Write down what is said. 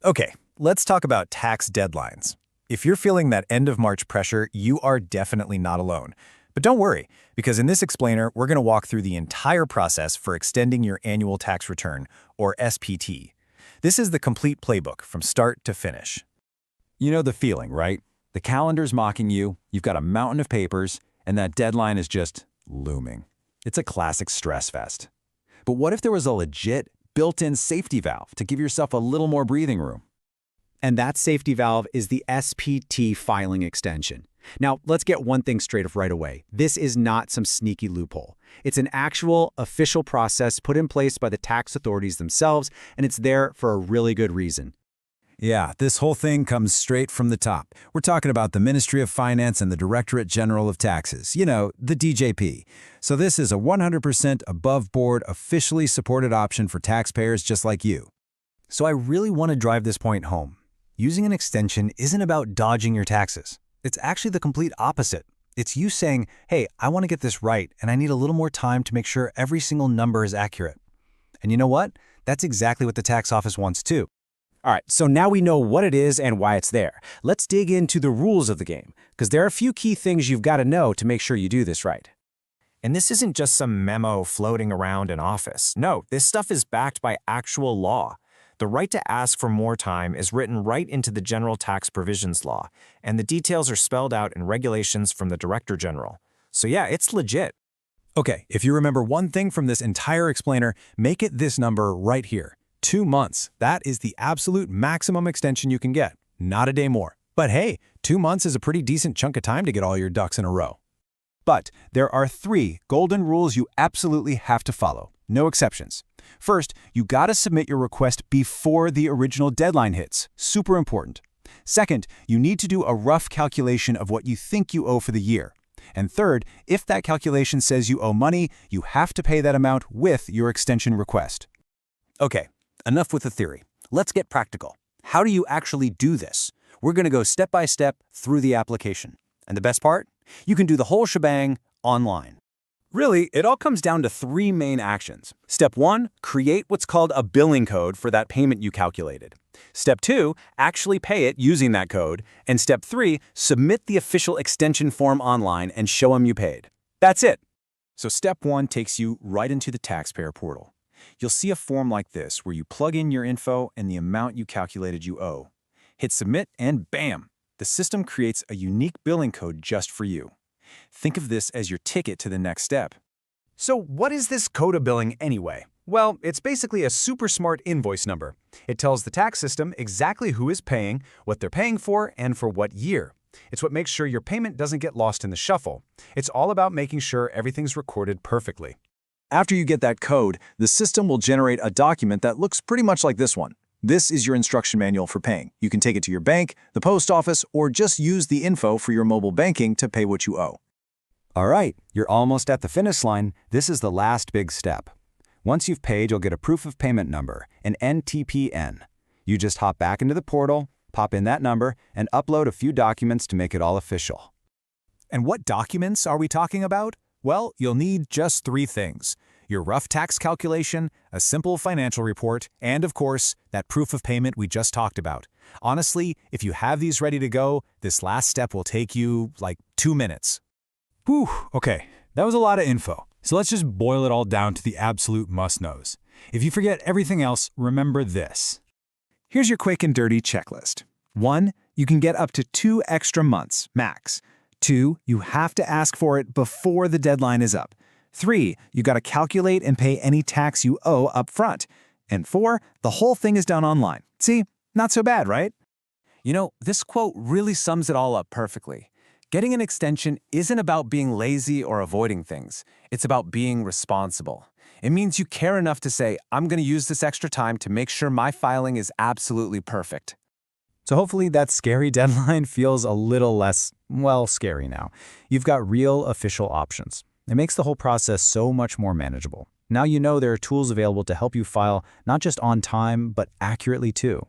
Okay, let's talk about tax deadlines. If you're feeling that end of March pressure, you are definitely not alone. But don't worry, because in this explainer, we're going to walk through the entire process for extending your annual tax return, or SPT. This is the complete playbook from start to finish. You know the feeling, right? The calendar's mocking you, you've got a mountain of papers, and that deadline is just looming. It's a classic stress fest. But what if there was a legit, built-in safety valve to give yourself a little more breathing room? And that safety valve is the SPT filing extension. Now, let's get one thing straight right away. This is not some sneaky loophole. It's an actual, official process put in place by the tax authorities themselves, and it's there for a really good reason. Yeah, this whole thing comes straight from the top. We're talking about the Ministry of Finance and the Directorate General of Taxes, the DJP. So this is a 100% above-board, officially supported option for taxpayers just like you. So I really want to drive this point home. Using an extension isn't about dodging your taxes. It's actually the complete opposite. It's you saying, hey, I want to get this right, and I need a little more time to make sure every single number is accurate. And you know what? That's exactly what the tax office wants too. All right, so now we know what it is and why it's there. Let's dig into the rules of the game, because there are a few key things you've got to know to make sure you do this right. And this isn't just some memo floating around an office. No, this stuff is backed by actual law. The right to ask for more time is written right into the General Tax Provisions Law, and the details are spelled out in regulations from the Director General. So yeah, it's legit. Okay, if you remember one thing from this entire explainer, make it this number right here. 2 months. That is the absolute maximum extension you can get, not a day more. But hey, 2 months is a pretty decent chunk of time to get all your ducks in a row. But there are 3 golden rules you absolutely have to follow. No exceptions. First, you gotta submit your request before the original deadline hits. Super important. Second, you need to do a rough calculation of what you think you owe for the year. And third, if that calculation says you owe money, you have to pay that amount with your extension request. Okay, enough with the theory. Let's get practical. How do you actually do this? We're going to go step by step through the application. And the best part? You can do the whole shebang online. Really, it all comes down to 3 main actions. Step 1, create what's called a billing code for that payment you calculated. Step 2, actually pay it using that code. And Step 3, submit the official extension form online and show them you paid. That's it. So Step 1 takes you right into the taxpayer portal. You'll see a form like this where you plug in your info and the amount you calculated you owe. Hit submit and bam! The system creates a unique billing code just for you. Think of this as your ticket to the next step. So what is this CODA billing anyway? Well, it's basically a super smart invoice number. It tells the tax system exactly who is paying, what they're paying for, and for what year. It's what makes sure your payment doesn't get lost in the shuffle. It's all about making sure everything's recorded perfectly. After you get that code, the system will generate a document that looks pretty much like this one. This is your instruction manual for paying. You can take it to your bank, the post office, or just use the info for your mobile banking to pay what you owe. All right, you're almost at the finish line. This is the last big step. Once you've paid, you'll get a proof of payment number, an NTPN. You just hop back into the portal, pop in that number, and upload a few documents to make it all official. And what documents are we talking about? Well, you'll need just 3 things. Your rough tax calculation, a simple financial report, and of course, that proof of payment we just talked about. Honestly, if you have these ready to go, this last step will take you like 2 minutes. Whew, okay, that was a lot of info. So let's just boil it all down to the absolute must-knows. If you forget everything else, remember this. Here's your quick and dirty checklist. 1, you can get up to 2 extra months, max. 2, you have to ask for it before the deadline is up. 3, you gotta calculate and pay any tax you owe up front. And 4, the whole thing is done online. See, not so bad, right? You know, this quote really sums it all up perfectly. Getting an extension isn't about being lazy or avoiding things. It's about being responsible. It means you care enough to say, I'm going to use this extra time to make sure my filing is absolutely perfect. So hopefully that scary deadline feels a little less, well, scary now. You've got real official options. It makes the whole process so much more manageable. Now you know there are tools available to help you file not just on time, but accurately too.